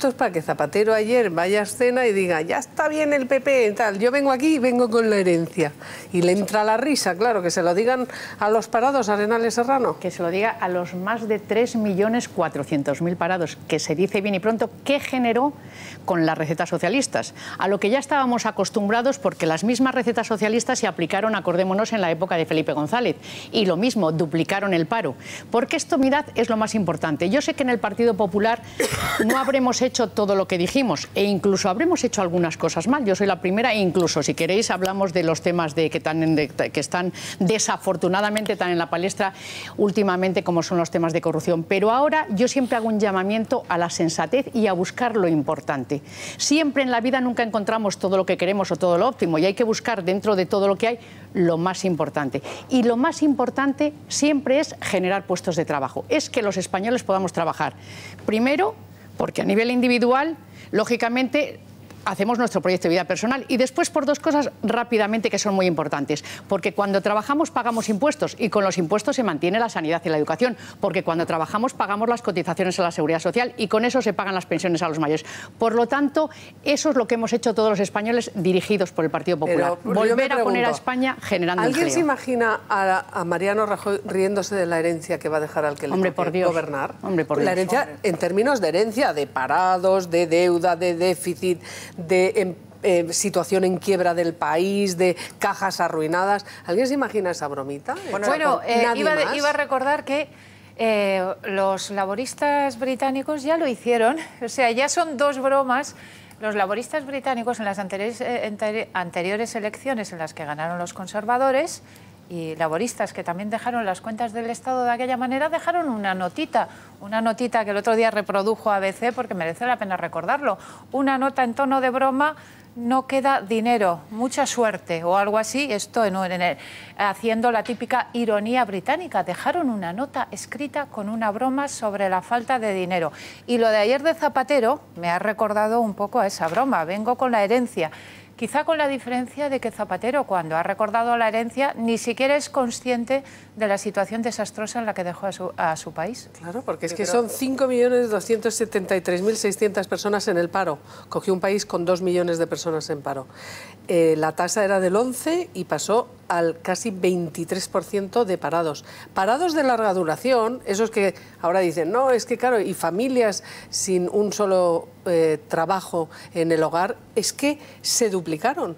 Esto es para que Zapatero ayer vaya a escena y diga, ya está bien el PP y tal, yo vengo aquí y vengo con la herencia. Y le entra la risa, claro, que se lo digan a los parados, Arenales Serrano. Que se lo diga a los más de 3.400.000 parados, que se dice bien y pronto, ¿qué generó con las recetas socialistas? A lo que ya estábamos acostumbrados porque las mismas recetas socialistas se aplicaron, acordémonos, en la época de Felipe González. Y lo mismo, duplicaron el paro. Porque esto, mirad, es lo más importante. Yo sé que en el Partido Popular no habremos hecho todo lo que dijimos e incluso habremos hecho algunas cosas mal. Yo soy la primera e incluso, si queréis, hablamos de los temas que están desafortunadamente tan en la palestra últimamente como son los temas de corrupción. Pero ahora yo siempre hago un llamamiento a la sensatez y a buscar lo importante. Siempre en la vida nunca encontramos todo lo que queremos o todo lo óptimo y hay que buscar dentro de todo lo que hay lo más importante. Y lo más importante siempre es generar puestos de trabajo. Es que los españoles podamos trabajar. Primero, porque a nivel individual, lógicamente, hacemos nuestro proyecto de vida personal y después por dos cosas rápidamente que son muy importantes. Porque cuando trabajamos pagamos impuestos y con los impuestos se mantiene la sanidad y la educación. Porque cuando trabajamos pagamos las cotizaciones a la seguridad social y con eso se pagan las pensiones a los mayores. Por lo tanto, eso es lo que hemos hecho todos los españoles dirigidos por el Partido Popular. Volver a poner a España generando empleo. ¿Alguien se imagina a Mariano Rajoy riéndose de la herencia que va a dejar al que le toque gobernar? Hombre, por Dios. La herencia, en términos de herencia, de parados, de deuda, de déficit, de situación en quiebra del país, de cajas arruinadas. ¿Alguien se imagina esa bromita? Bueno, iba a recordar que los laboristas británicos ya lo hicieron. O sea, ya son dos bromas. Los laboristas británicos en las anteriores elecciones en las que ganaron los conservadores y laboristas que también dejaron las cuentas del Estado de aquella manera, dejaron una notita que el otro día reprodujo ABC porque merece la pena recordarlo, una nota en tono de broma: no queda dinero, mucha suerte, o algo así, haciendo la típica ironía británica. Dejaron una nota escrita con una broma sobre la falta de dinero. Y lo de ayer de Zapatero me ha recordado un poco a esa broma, vengo con la herencia. Quizá con la diferencia de que Zapatero, cuando ha recordado la herencia, ni siquiera es consciente de la situación desastrosa en la que dejó a su país. Claro, porque es que son 5.273.600 personas en el paro. Cogió un país con 2 millones de personas en paro. La tasa era del 11 y pasó al casi 23% de parados. Parados de larga duración, esos que ahora dicen, no, es que claro, y familias sin un solo trabajo en el hogar, es que se duplicaron.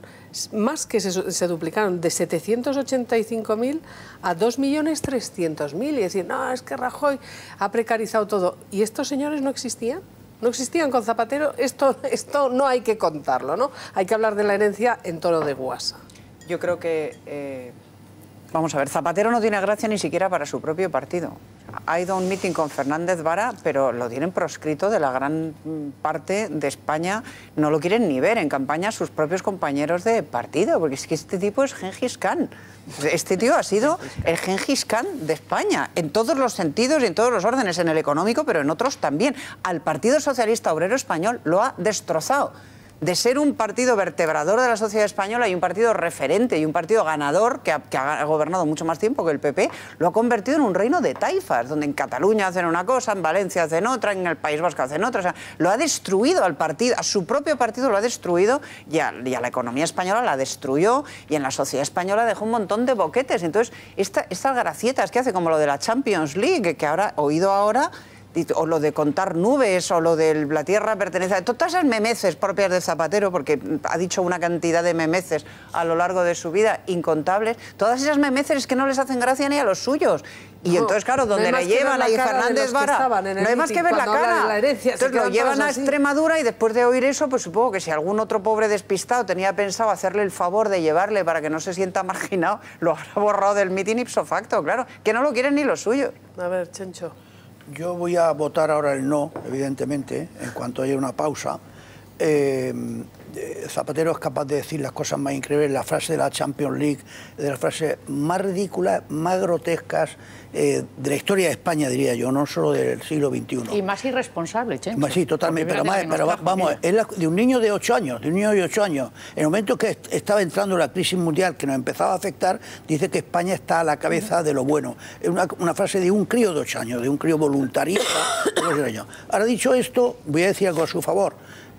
Más que se duplicaron, de 785.000 a 2.300.000. Y decir, no, es que Rajoy ha precarizado todo. ¿Y estos señores no existían? ¿No existían con Zapatero? Esto no hay que contarlo, ¿no? Hay que hablar de la herencia en tono de guasa. Yo creo que, vamos a ver, Zapatero no tiene gracia ni siquiera para su propio partido. Ha ido a un mitin con Fernández Vara, pero lo tienen proscrito de la gran parte de España. No lo quieren ni ver en campaña sus propios compañeros de partido, porque es que este tipo es Gengis Khan. Este tío ha sido el Gengis Khan de España, en todos los sentidos y en todos los órdenes, en el económico, pero en otros también. Al Partido Socialista Obrero Español lo ha destrozado. De ser un partido vertebrador de la sociedad española y un partido referente y un partido ganador que ha gobernado mucho más tiempo que el PP, lo ha convertido en un reino de taifas, donde en Cataluña hacen una cosa, en Valencia hacen otra, en el País Vasco hacen otra. O sea, lo ha destruido al partido, a su propio partido lo ha destruido y a la economía española la destruyó y en la sociedad española dejó un montón de boquetes. Entonces, estas gracietas que hace, como lo de la Champions League, que ahora oído ahora, o lo de contar nubes, o lo de la tierra pertenece a... Todas esas memeces propias de Zapatero, porque ha dicho una cantidad de memeces a lo largo de su vida, incontables. Todas esas memeces es que no les hacen gracia ni a los suyos. Y entonces, claro, donde le llevan a Fernández Vara, no hay más que ver la cara. Entonces lo llevan a Extremadura y después de oír eso, pues supongo que si algún otro pobre despistado tenía pensado hacerle el favor de llevarle para que no se sienta marginado, lo habrá borrado del mitin ipso facto, claro. Que no lo quieren ni los suyos. A ver, Chencho. Yo voy a votar ahora el no, evidentemente, en cuanto haya una pausa, Zapatero es capaz de decir las cosas más increíbles, la frase de la Champions League, de las frases más ridículas, más grotescas de la historia de España, diría yo, no solo del siglo XXI. Y más irresponsable, Chencho. Sí, totalmente, pero vamos, es de un niño de 8 años, En el momento que estaba entrando la crisis mundial que nos empezaba a afectar, dice que España está a la cabeza de lo bueno. Es una frase de un crío de 8 años, de un crío voluntarista de 8 años. Ahora, dicho esto, voy a decir algo a su favor.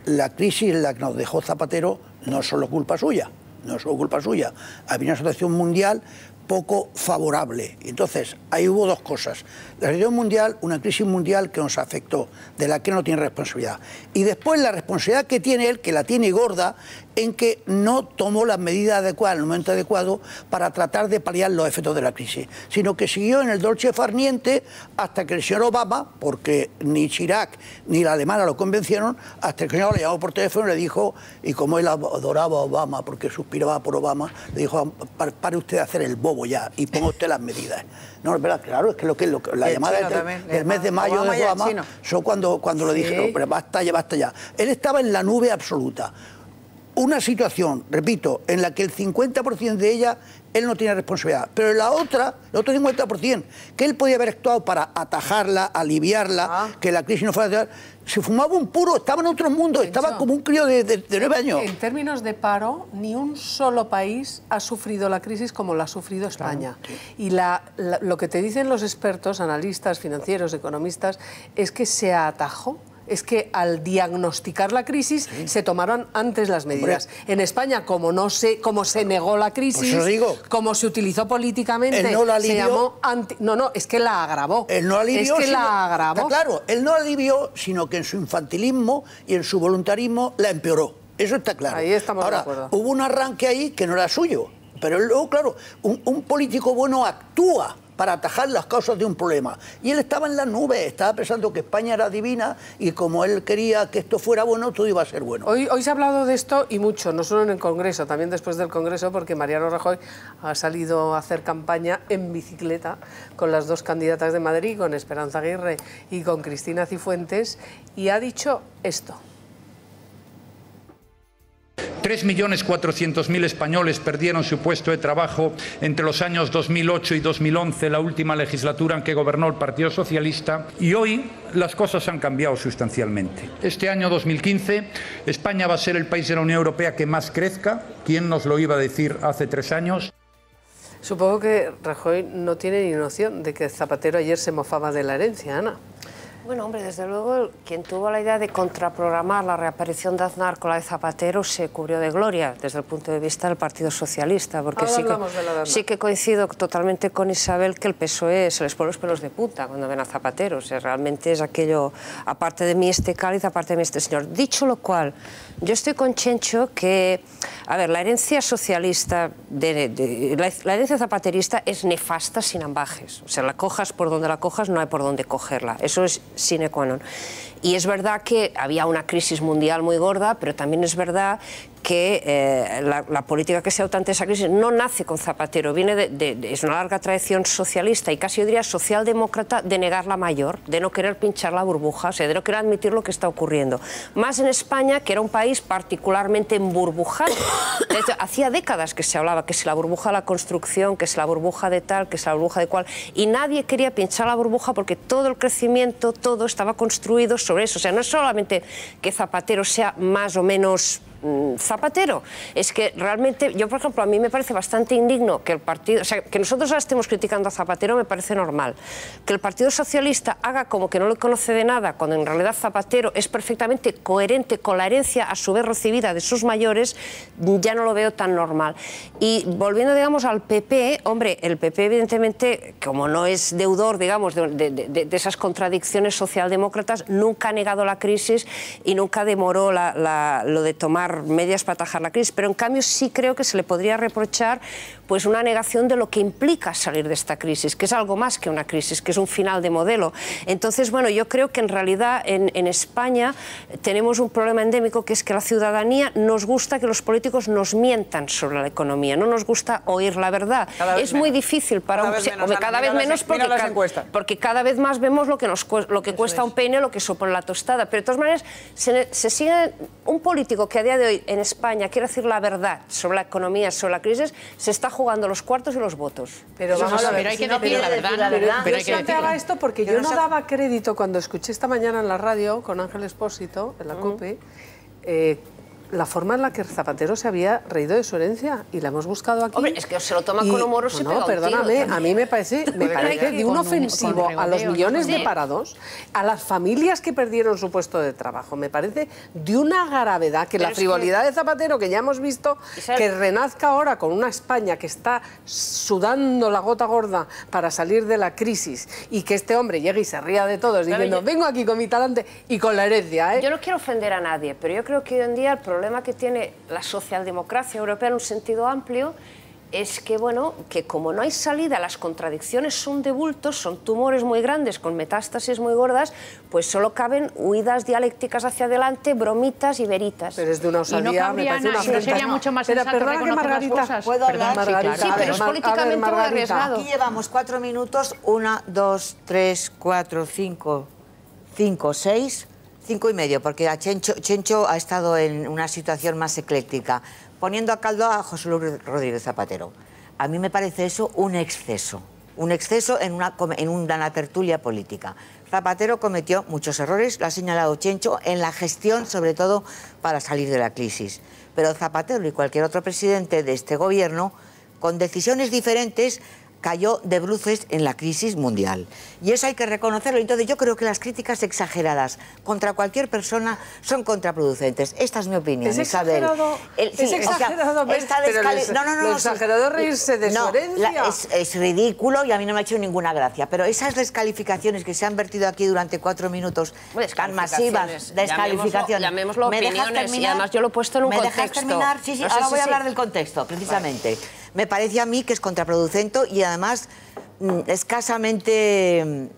La crisis en la que nos dejó Zapatero no es solo culpa suya, Había una situación mundial poco favorable. Entonces, ahí hubo dos cosas. La situación mundial, una crisis mundial que nos afectó, de la que no tiene responsabilidad. Y después la responsabilidad que tiene él, que la tiene gorda, en que no tomó las medidas adecuadas en el momento adecuado para tratar de paliar los efectos de la crisis, sino que siguió en el dolce far niente hasta que el señor Obama, porque ni Chirac ni la alemana lo convencieron, hasta que el señor le llamó por teléfono y le dijo, y como él adoraba a Obama porque suspiraba por Obama, le dijo, pare usted a hacer el bobo ya y ponga usted las medidas. No, es verdad, claro, es que la llamada del mes de mayo de Obama, yo cuando le dije, no, pero basta ya. Él estaba en la nube absoluta. Una situación, repito, en la que el 50% de ella él no tiene responsabilidad, pero en la otra, el otro 50%, que él podía haber actuado para atajarla, aliviarla, que la crisis no fuera... Se fumaba un puro, estaba en otro mundo, estaba como un crío de 9 años. En términos de paro, ni un solo país ha sufrido la crisis como la ha sufrido España. Claro, sí. Y lo que te dicen los expertos, analistas, financieros, economistas, es que se atajó. Es que al diagnosticar la crisis se tomaron antes las medidas. Hombre, en España, como se negó la crisis, como se utilizó políticamente, él no la alivió, se llamó es que la agravó. Él no alivió, la agravó. Está claro, él no alivió, sino que en su infantilismo y en su voluntarismo la empeoró. Eso está claro. Ahí estamos de acuerdo. Hubo un arranque ahí que no era suyo, pero luego, claro, un político bueno actúa para atajar las causas de un problema. Y él estaba en las nubes, estaba pensando que España era divina y como él quería que esto fuera bueno, todo iba a ser bueno. Hoy se ha hablado de esto y mucho, no solo en el Congreso, también después del Congreso, porque Mariano Rajoy ha salido a hacer campaña en bicicleta con las dos candidatas de Madrid, con Esperanza Aguirre y con Cristina Cifuentes, y ha dicho esto. 3.400.000 españoles perdieron su puesto de trabajo entre los años 2008 y 2011, la última legislatura en que gobernó el Partido Socialista, y hoy las cosas han cambiado sustancialmente. Este año 2015, España va a ser el país de la Unión Europea que más crezca. ¿Quién nos lo iba a decir hace 3 años? Supongo que Rajoy no tiene ni noción de que Zapatero ayer se mofaba de la herencia, Ana. Bueno, hombre, desde luego, quien tuvo la idea de contraprogramar la reaparición de Aznar con la de Zapatero se cubrió de gloria desde el punto de vista del Partido Socialista, porque sí que coincido totalmente con Isabel que el PSOE se les pone los pelos de punta cuando ven a Zapatero. O sea, realmente es aquello, aparte de mí este cáliz, aparte de mí este señor. Dicho lo cual, yo estoy con Chencho que, a ver, la herencia socialista, la herencia zapaterista es nefasta sin ambajes. O sea, la cojas por donde la cojas, no hay por dónde cogerla. Eso es sine qua non. Y es verdad que había una crisis mundial muy gorda, pero también es verdad que la política que se ha adoptado ante esa crisis no nace con Zapatero, viene es una larga tradición socialista y casi yo diría socialdemócrata de negar la mayor, de no querer pinchar la burbuja, o sea, de no querer admitir lo que está ocurriendo. Más en España, que era un país particularmente emburbujado. De hecho, hacía décadas que se hablaba que si la burbuja de la construcción, que si la burbuja de tal, que si la burbuja de cual, y nadie quería pinchar la burbuja porque todo el crecimiento, todo estaba construido sobre eso. O sea, no es solamente que Zapatero sea más o menos Zapatero, es que realmente, yo por ejemplo, a mí me parece bastante indigno que el partido, o sea, que nosotros ahora estemos criticando a Zapatero me parece normal, que el Partido Socialista haga como que no le conoce de nada, cuando en realidad Zapatero es perfectamente coherente con la herencia a su vez recibida de sus mayores, ya no lo veo tan normal. Y volviendo, digamos, al PP, hombre, el PP evidentemente, como no es deudor, digamos, de esas contradicciones socialdemócratas, nunca ha negado la crisis y nunca demoró lo de tomar medidas para atajar la crisis, pero en cambio sí creo que se le podría reprochar pues una negación de lo que implica salir de esta crisis, que es algo más que una crisis, que es un final de modelo. Entonces, bueno, yo creo que en realidad en España tenemos un problema endémico, que es que la ciudadanía nos gusta que los políticos nos mientan sobre la economía, no nos gusta oír la verdad. Es muy difícil para cada vez menos porque cada vez más vemos lo que cuesta un peine, lo que supone la tostada, pero de todas maneras se sigue un político que a día de hoy en España quiere decir la verdad sobre la economía, sobre la crisis, se está jugando los cuartos y los votos. Pero vamos a ver, hay que decir la verdad. Pero yo planteaba esto porque yo no daba crédito cuando escuché esta mañana en la radio con Ángel Expósito, en la COPE, la forma en la que Zapatero se había reído de su herencia y la hemos buscado aquí. Hombre, es que se lo toma con humor o se pega un tiro. Perdóname, a mí me parece de un ofensivo a los millones de parados, a las familias que perdieron su puesto de trabajo. Me parece de una gravedad que la frivolidad de Zapatero, que ya hemos visto, que renazca ahora con una España que está sudando la gota gorda para salir de la crisis y que este hombre llegue y se ría de todos diciendo, vengo aquí con mi talante y con la herencia. Yo no quiero ofender a nadie, pero yo creo que hoy en día el problema que tiene la socialdemocracia europea en un sentido amplio es que, bueno, que como no hay salida, las contradicciones son de bultos, son tumores muy grandes con metástasis muy gordas, pues solo caben huidas dialécticas hacia adelante, bromitas y veritas. Pero es de una osadía, me parece una sería mucho más sensato reconocer las cosas. ¿Puedo hablar? Margarita, sí, pero es políticamente muy arriesgado. Aquí llevamos 4 minutos, 1, 2, 3, 4, 5, 6... 5 y medio, porque Chencho ha estado en una situación más ecléctica, poniendo a caldo a José Luis Rodríguez Zapatero. A mí me parece eso un exceso en una tertulia política. Zapatero cometió muchos errores, lo ha señalado Chencho, en la gestión, sobre todo para salir de la crisis. Pero Zapatero y cualquier otro presidente de este gobierno, con decisiones diferentes, cayó de bruces en la crisis mundial. Y eso hay que reconocerlo. Entonces yo creo que las críticas exageradas contra cualquier persona son contraproducentes. Esta es mi opinión, Isabel. Es exagerado, lo exagerado es reírse de su herencia. Es ridículo y a mí no me ha hecho ninguna gracia. Pero esas descalificaciones que se han vertido aquí durante 4 minutos tan masivas, descalificaciones. Llamémoslo opiniones, y además yo lo he puesto en un contexto. ¿Me dejas terminar? Sí, sí, ahora voy a hablar del contexto, precisamente. Vale. Me parece a mí que es contraproducente y además escasamente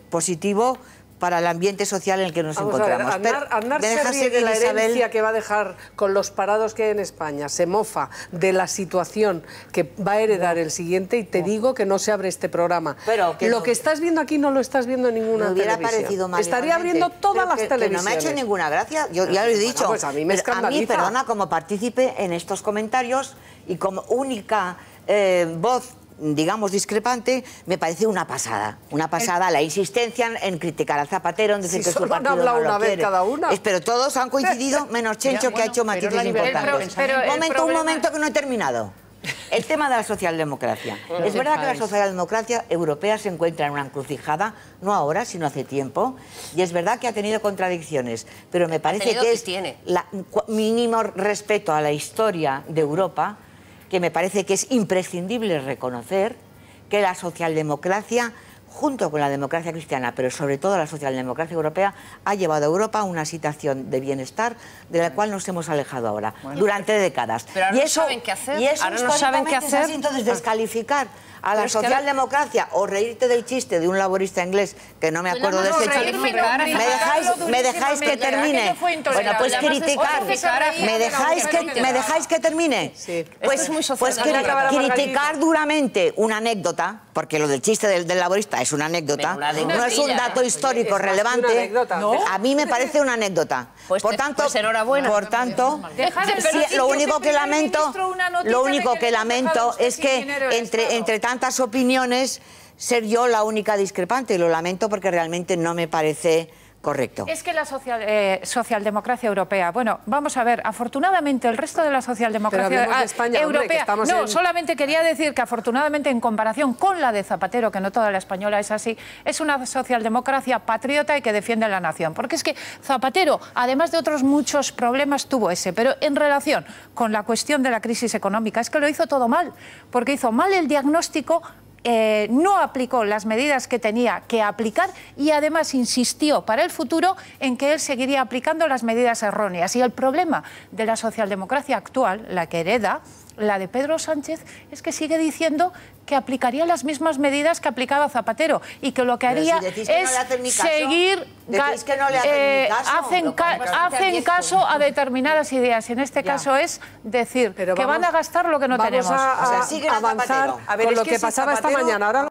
positivo para el ambiente social en el que nos encontramos. Aznar se ríe de la herencia que va a dejar con los parados que hay en España, se mofa de la situación que va a heredar el siguiente y te digo que no se abre este programa. Lo que estás viendo aquí no lo estás viendo en ninguna televisión. Estaría abriendo todas las televisiones. No me ha hecho ninguna gracia, yo ya lo he dicho. Pues a mí me escandaliza. A mí, perdona, como partícipe en estos comentarios y como única voz, digamos, discrepante, me parece una pasada la insistencia en criticar a Zapatero, en decir que su partido no lo quiere. Cada una. Pero todos han coincidido, menos Chencho, que ha hecho matices importantes. Un momento que no he terminado. El tema de la socialdemocracia. Es verdad que la socialdemocracia europea se encuentra en una encrucijada, no ahora, sino hace tiempo, y es verdad que ha tenido contradicciones, pero me parece que es mínimo respeto a la historia de Europa, que me parece que es imprescindible reconocer que la socialdemocracia, junto con la democracia cristiana, pero sobre todo la socialdemocracia europea, ha llevado a Europa a una situación de bienestar de la cual nos hemos alejado ahora, durante décadas. Pero ahora no saben qué hacer. Y eso ahora no saben qué hacer. Entonces, descalificar a la socialdemocracia o reírte del chiste de un laborista inglés, que no me acuerdo de ese chiste. ¿Me dejáis que termine? Bueno, pues criticar. ¿Me dejáis que termine? Pues criticar duramente una anécdota, porque lo del chiste del laborista es una anécdota, no es un dato histórico relevante. A mí me parece una anécdota. Por tanto, lo único que lamento es que entre tantas opiniones ser yo la única discrepante, y lo lamento porque realmente no me parece correcto. Es que la socialdemocracia europea, bueno, vamos a ver, afortunadamente el resto de la socialdemocracia de España, europea, hombre, solamente quería decir que afortunadamente en comparación con la de Zapatero, que no toda la española es así, es una socialdemocracia patriota y que defiende la nación, porque es que Zapatero, además de otros muchos problemas, tuvo ese, pero en relación con la cuestión de la crisis económica, es que lo hizo todo mal, porque hizo mal el diagnóstico, no aplicó las medidas que tenía que aplicar y además insistió para el futuro en que él seguiría aplicando las medidas erróneas. Y el problema de la socialdemocracia actual, la que hereda, la de Pedro Sánchez, es que sigue diciendo que aplicaría las mismas medidas que aplicaba Zapatero y que lo que haría es seguir... hacen caso a determinadas ideas y en este caso es decir que van a gastar lo que no tenemos. Vamos a avanzar con lo que pasaba esta mañana. Ahora